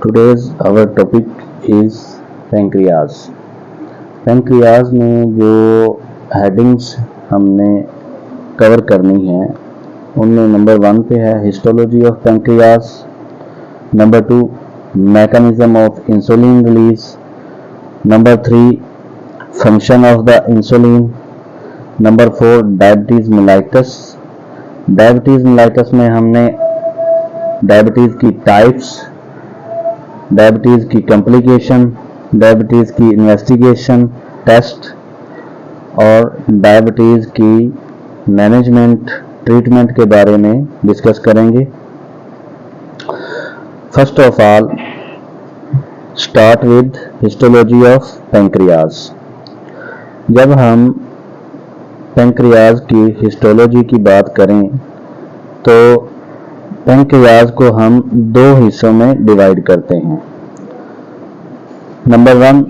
Today's our topic is pancreas. pancreas में जो headings हमने कवर करनी है उनमें नंबर 1 पे है histology of pancreas, number 2 mechanism of insulin release, number 3 function of the insulin, number 4 diabetes mellitus. Diabetes mellitus में हमने डायबिटीज की टाइप्स, डायबिटीज की कॉम्प्लिकेशन, डायबिटीज की इन्वेस्टिगेशन टेस्ट और डायबिटीज की मैनेजमेंट ट्रीटमेंट के बारे में डिस्कस करेंगे। First of all start with histology of pancreas. जब हम पेंक्रियाज की हिस्टोलॉजी की बात करें तो पेंक्रियाज को हम दो हिस्सों में डिवाइड करते हैं। Number 1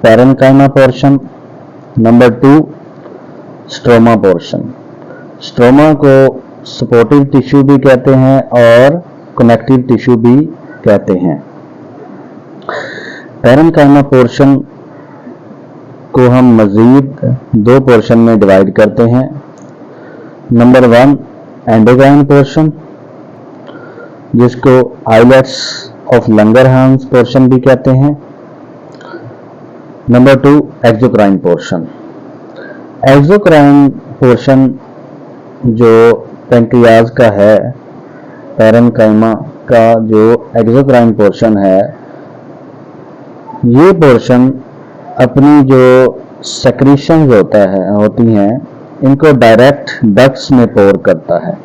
parenchyma portion, number 2 stroma portion. Stroma को सपोर्टिव टिश्यू भी कहते हैं और कनेक्टिव टिश्यू भी कहते हैं। पैरेन्काइमा पोर्शन को हम मजीद दो पोर्शन में डिवाइड करते हैं। नंबर 1 एंडोक्राइन पोर्शन, जिसको आइलेट्स ऑफ लंगरहांस पोर्शन भी कहते हैं। Number 2 exocrine portion. Exocrine portion जो पेंक्रियाज का है, पैरेन्काइमा का जो एक्सोक्राइन पोर्शन है, ये पोर्शन अपनी जो सेक्रीशंस होती हैं इनको डायरेक्ट डक्ट्स में पोर करता है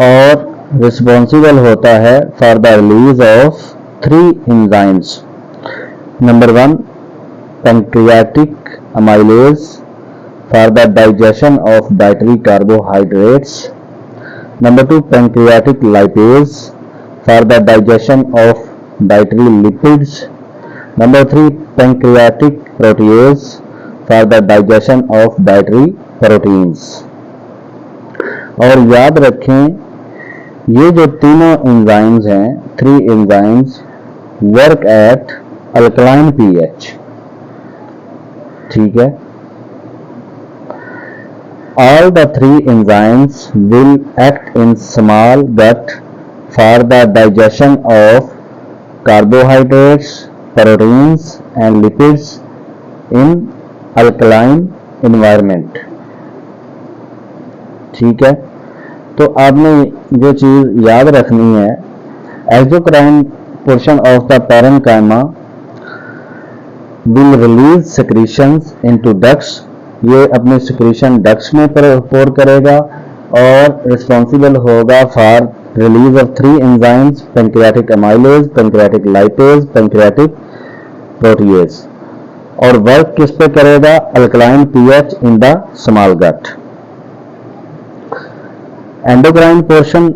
और रिस्पॉन्सिबल होता है for the release of 3 enzymes. Number 1 pancreatic amylase for the digestion of dietary carbohydrates, number 2 pancreatic lipase for the digestion of dietary lipids, number 3 pancreatic protease for the digestion of dietary proteins. और याद रखें ये जो तीनों enzymes हैं, 3 enzymes work at alkaline pH. ठीक है, all the 3 enzymes will act in small gut for the digestion of carbohydrates, proteins and lipids in alkaline environment। ठीक है, तो आपने जो चीज याद रखनी है, exocrine portion of the parenchyma will release secretions into ducts. ये अपने सेक्रीशन डक्ट्स में पोर करेगा और रिस्पॉन्सिबल होगा for release of 3 enzymes, pancreatic amylase, pancreatic lipase, pancreatic protease. और वर्क किस पे करेगा? Alkaline pH in the small gut. Endocrine portion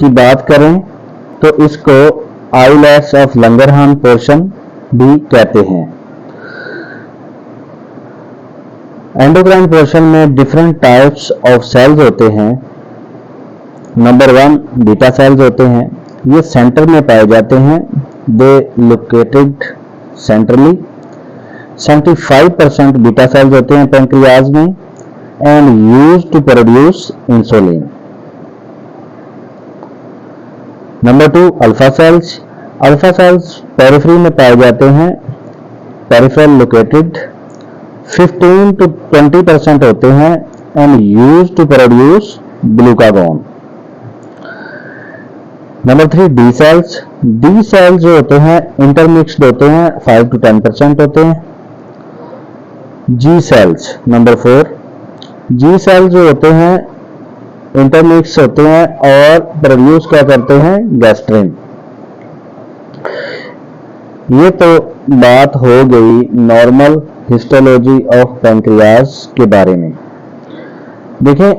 की बात करें तो इसको आइलेट्स ऑफ लंगरहान पोर्शन भी कहते हैं। एंडोक्राइन पोर्शन में डिफरेंट टाइप्स ऑफ सेल्स होते हैं। नंबर 1 बीटा सेल्स होते हैं, ये सेंटर में पाए जाते हैं। They located centrally. 75% beta cells होते हैं पेंक्रियाज में and use to produce insulin. Number 2 alpha cells. Alpha cells periphery में पाए जाते हैं, पेरिफेरल लोकेटेड। 15 to 20% होते हैं and use to produce glucagon. Number 3 D cells. D cells जो होते हैं इंटरमिक्स्ड होते हैं, 5 to 10% होते हैं। जी सेल्स नंबर 4। जी सेल्स जो होते हैं इंटरमिक्स होते हैं और प्रोड्यूस क्या करते हैं? गैस्ट्रिन। ये तो बात हो गई नॉर्मल हिस्टोलॉजी ऑफ पेंक्रियाज के बारे में। देखें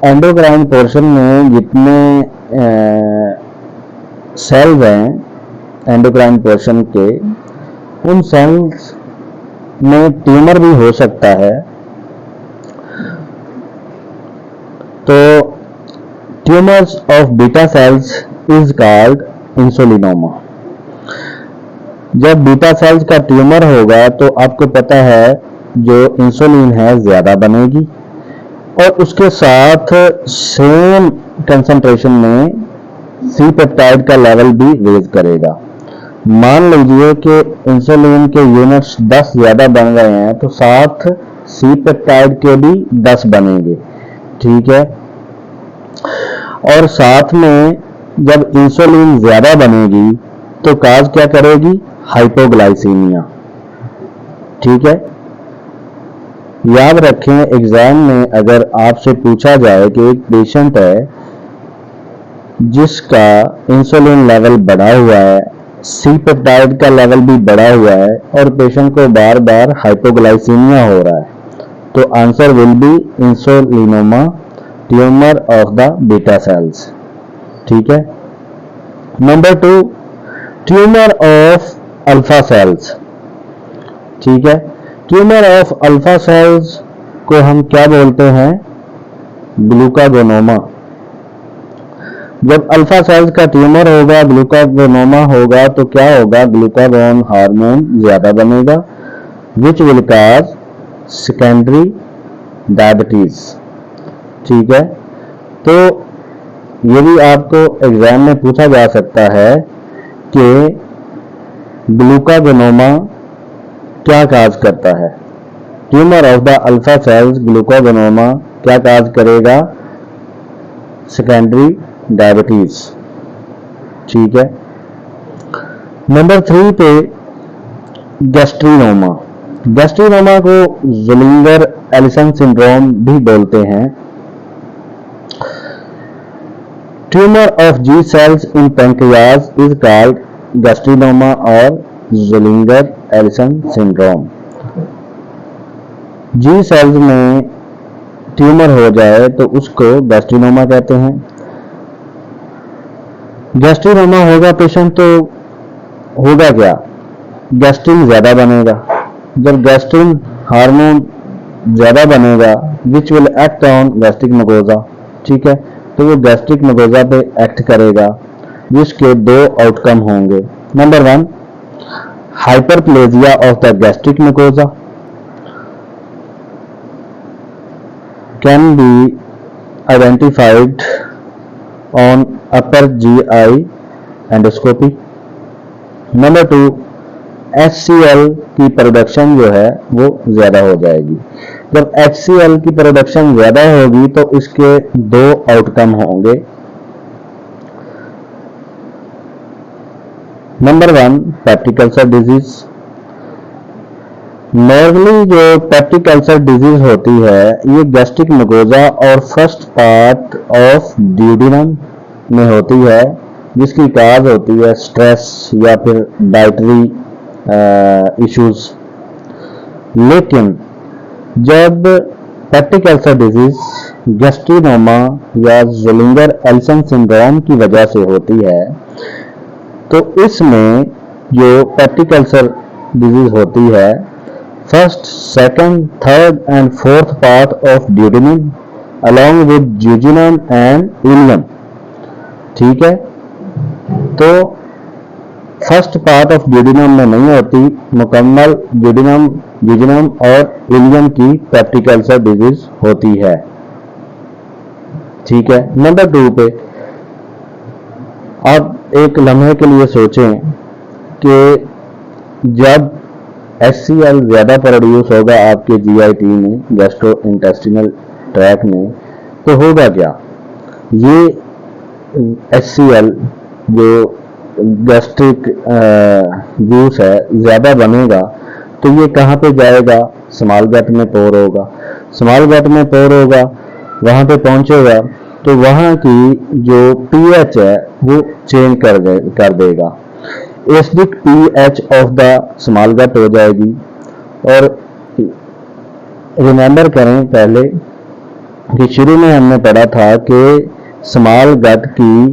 एंडोक्राइन पोर्शन में जितने सेल्स हैं एंडोक्राइन पोर्शन के, उन सेल्स में ट्यूमर भी हो सकता है। तो tumors of beta cells is called insulinoma. जब बीटा सेल्स का ट्यूमर होगा तो आपको पता है जो इंसुलिन है ज़्यादा बनेगी और उसके साथ सेम कंसंट्रेशन में सी पेप्टाइड का लेवल भी रेज करेगा। मान लीजिए कि इंसुलिन के यूनिट्स 10 ज़्यादा बन गए हैं तो साथ सी पेप्टाइड के भी 10 बनेंगे, ठीक है। और साथ में जब इंसुलिन ज़्यादा बनेगी तो काज क्या करेगी? हाइपोग्लाइसीमिया, ठीक है। याद रखें, एग्जाम में अगर आपसे पूछा जाए कि एक पेशेंट है जिसका इंसुलिन लेवल बढ़ा हुआ है, सी पेप्टाइड का लेवल भी बढ़ा हुआ है और पेशेंट को बार बार हाइपोग्लाइसीमिया हो रहा है, तो answer will be insulinoma, tumour of the beta cells, ठीक है। Number 2, tumour of alpha cells, ठीक है। ट्यूमर ऑफ अल्फा सेल्स को हम क्या बोलते हैं? ग्लूकागोनोमा। जब अल्फा सेल्स का ट्यूमर होगा, ग्लूकागोनोमा होगा, तो क्या होगा? ग्लूकागोन हार्मोन ज्यादा बनेगा, which will cause secondary diabetes, ठीक है। तो ये भी आपको एग्जाम में पूछा जा सकता है कि ग्लूकागोनोमा क्या काज करता है? Tumour of the alpha cells ग्लूकागोनोमा क्या काज करेगा? सेकेंडरी डायबिटीज, ठीक है। नंबर 3 पे गैस्ट्रिनोमा। गैस्ट्रिनोमा को ज़ोलिंगर एलिसन सिंड्रोम भी बोलते हैं। Tumour of G cells in pancreas is called gastrinoma और Zollinger Ellison syndrome. G cells में ट्यूमर हो जाए तो उसको गैस्ट्रिनोमा कहते हैं। गैस्ट्रिनोमा होगा पेशेंट तो होगा क्या? गैस्ट्रिन ज़्यादा बनेगा। जब गैस्ट्रिन हार्मोन ज़्यादा बनेगा which will act on gastric mucosa, ठीक है। तो वो गैस्ट्रिक मुकोजा पे एक्ट करेगा जिसके 2 आउटकम होंगे। Number 1, hyperplasia of the gastric mucosa can be identified on upper GI endoscopy. Number 2, HCl की प्रोडक्शन जो है वो ज़्यादा हो जाएगी। जब HCl की प्रोडक्शन ज़्यादा होगी तो इसके 2 आउटकम होंगे। Number 1, peptic ulcer disease. Normally जो पेप्टिक अल्सर डिजीज होती है ये गैस्ट्रिक मुकोजा और फर्स्ट पार्ट ऑफ ड्यूडेनम में होती है, जिसकी काज होती है स्ट्रेस या फिर डाइटरी इश्यूज। लेकिन जब पेप्टिक अल्सर डिजीज गैस्ट्रिनोमा या ज़ोलिंगर एलिसन सिंड्रोम की वजह से होती है तो इसमें जो पेप्टिक अल्सर डिजीज होती है first, second, third and fourth part of duodenum along with jejunum and ileum, ठीक है। तो फर्स्ट पार्ट ऑफ ड्यूडेनम में नहीं होती, मुकम्मल ड्यूडेनम, ज्यूजिनम और इलियम की पेप्टिक अल्सर डिजीज होती है, ठीक है। नंबर 2 पे आप एक लम्हे के लिए सोचें कि जब HCl ज़्यादा प्रोड्यूस होगा आपके GIT में, गैस्ट्रो इंटेस्टिनल ट्रैक में, तो होगा क्या? ये HCl जो गैस्ट्रिक जूस है ज़्यादा बनेगा तो ये कहाँ पे जाएगा? स्मॉल गट में पोर होगा। स्मॉल गट में पोर होगा, वहाँ पे पहुँचेगा तो वहाँ की जो pH है वो चेंज कर देगा। Acidic pH of the small gut हो जाएगी। और रिमेंबर करें पहले कि शुरू में हमने पढ़ा था कि स्मॉल गट की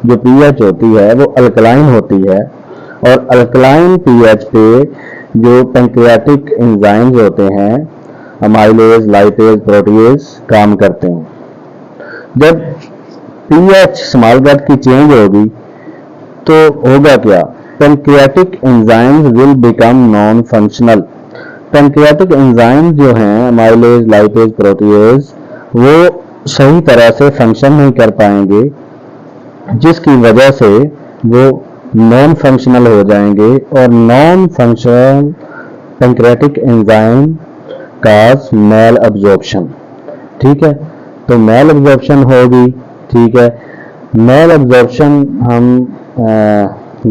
जो pH होती है वो अल्कलाइन होती है और अल्कलाइन pH पे जो पैंक्रियाटिक एंजाइम्स होते हैं, अमाइलेज, लाइपेज, प्रोटीएज काम करते हैं। जब pH स्मॉल गट की चेंज होगी तो होगा क्या, pancreatic enzymes will become non functional. Pancreatic enzyme जो हैं अमाइलेज, लाइपेज, प्रोटीएज, वो सही तरह से फंक्शन नहीं कर पाएंगे, जिसकी वजह से वो नॉन फंक्शनल हो जाएंगे। और नॉन फंक्शनल पैंक्रियाटिक एंजाइम काज मैल अब्जॉर्प्शन। ठीक है, तो मैल अब्जॉर्प्शन होगी। ठीक है, मैल अब्जॉर्प्शन हम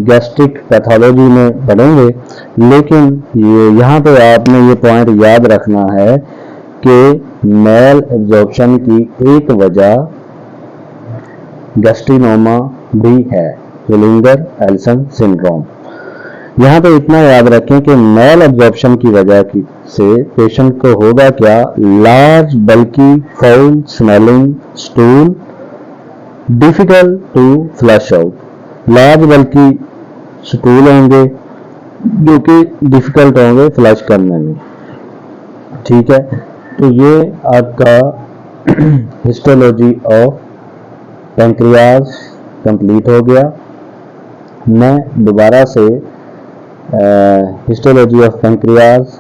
गैस्ट्रिक पैथोलॉजी में पढ़ेंगे, लेकिन ये यहाँ पे आपने ये पॉइंट याद रखना है कि मैल एब्जॉर्प्शन की एक वजह गैस्ट्रिनोमा भी है, विलिंगर एल्सन सिंड्रोम। यहाँ पे इतना याद रखें कि मैल एब्जॉर्प्शन की वजह से पेशेंट को होगा क्या, large bulky foul smelling stool, difficult to flush out. Large bulky stool होंगे जो कि डिफिकल्ट होंगे फ्लश करने में। ठीक है, तो ये आपका हिस्टोलॉजी ऑफ पैंक्रियाज कंप्लीट हो गया। मैं दोबारा से हिस्टोलॉजी ऑफ पैंक्रियाज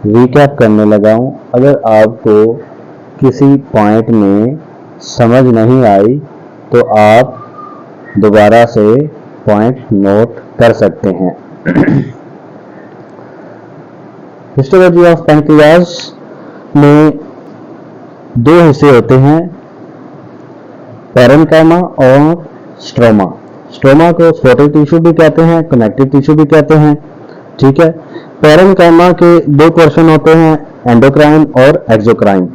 रिकैप करने लगा हूँ। अगर आपको किसी पॉइंट में समझ नहीं आई तो आप दोबारा से पॉइंट नोट कर सकते हैं। हिस्टोलॉजी ऑफ पैंक्रियाज में दो हिस्से होते हैं, पैरेन्काइमा और स्ट्रोमा। स्ट्रोमा को स्पोटेड टिश्यू भी कहते हैं, कनेक्टिव टिश्यू भी कहते हैं। ठीक है, पैरेन्काइमा के दो पोर्शन होते हैं, एंडोक्राइन और एक्सोक्राइन।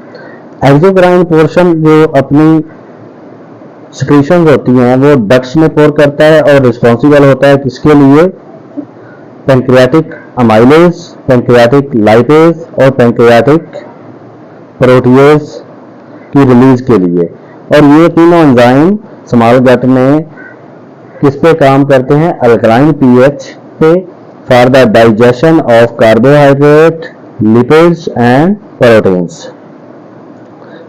एक्सोक्राइन पोर्शन जो अपनी सिक्रीशंस होती हैं वो डक्ट्स में पोर करता है और रिस्पॉन्सिबल होता है किसके लिए, पैंक्रियाटिक अमाइलेज, पैंक्रियाटिक लाइपेज और पैंक्रियाटिक प्रोटीएज की रिलीज के लिए। और ये तीनों एंजाइम स्मॉल गट में किस पे काम करते हैं, अल्कलाइन पीएच पे, for the digestion of carbohydrate, lipids and proteins.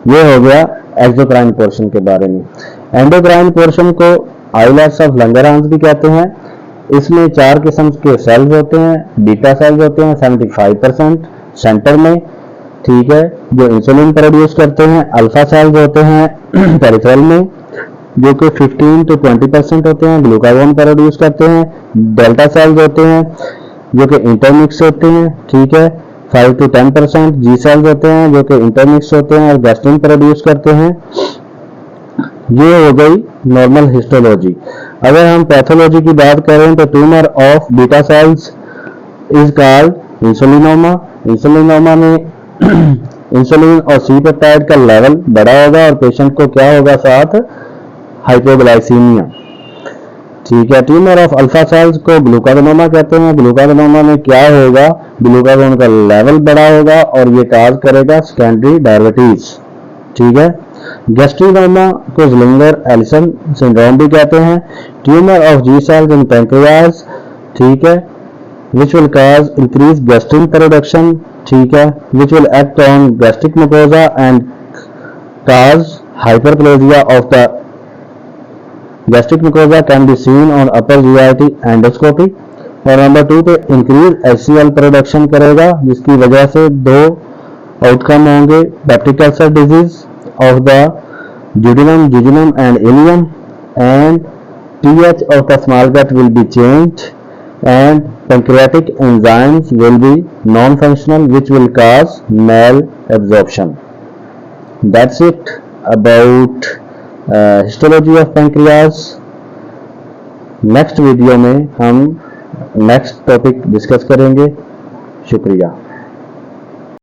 ये हो गया एक्सोक्राइन पोर्शन के बारे में। एंडोक्राइन पोर्शन को आइलैट्स ऑफ लंगरहांस भी कहते हैं। इसमें 4 किस्म के सेल्स होते हैं। बीटा सेल्स होते हैं 75% सेंटर में, ठीक है, जो इंसुलिन प्रोड्यूस करते हैं। अल्फा सेल्स होते हैं पेरिफेरल में, जो कि 15 to 20% होते हैं, ग्लूकागोन प्रोड्यूस करते हैं। डेल्टा सेल्स होते हैं जो कि इंटरमिक्स होते हैं, ठीक है, 5 to 10%। जी सेल्स होते हैं जो कि इंटरमिक्स होते हैं और गैस्ट्रिन प्रोड्यूस करते हैं। ये हो गई नॉर्मल हिस्टोलॉजी। अगर हम पैथोलॉजी की बात करें तो tumour of beta cells is called insulinoma. Insulinoma में इंसुलिन और सी पेप्टाइड का लेवल बड़ा होगा और पेशेंट को क्या होगा, साथ हाइपोग्लाइसीमिया। ठीक है, ट्यूमर ऑफ अल्फा सेल्स को ग्लूकागोनोमा कहते हैं। ग्लूकागोनोमा में क्या होगा, ग्लूकागोन का लेवल बड़ा होगा और ये काज करेगा सेकेंडरी डायबिटीज। ठीक है, गैस्ट्रिनोमा को विलिंगर एल्सन सिंड्रोम भी कहते हैं। Tumour of G cells in pancreas, ठीक है, which will cause increased gastrin production, ठीक है, which will act on gastric mucosa and cause hyperplasia of the gastric mucosa can be seen on upper GI endoscopy। और number 2 पे increase HCl production करेगा, जिसकी वजह से दो आउटकम होंगे, peptic ulcer disease of the duodenum, jejunum and ileum, and pH of the small gut will be changed and pancreatic enzymes will be non-functional, which will cause malabsorption. That's it about histology of pancreas. Next video में हम next topic discuss करेंगे। शुक्रिया।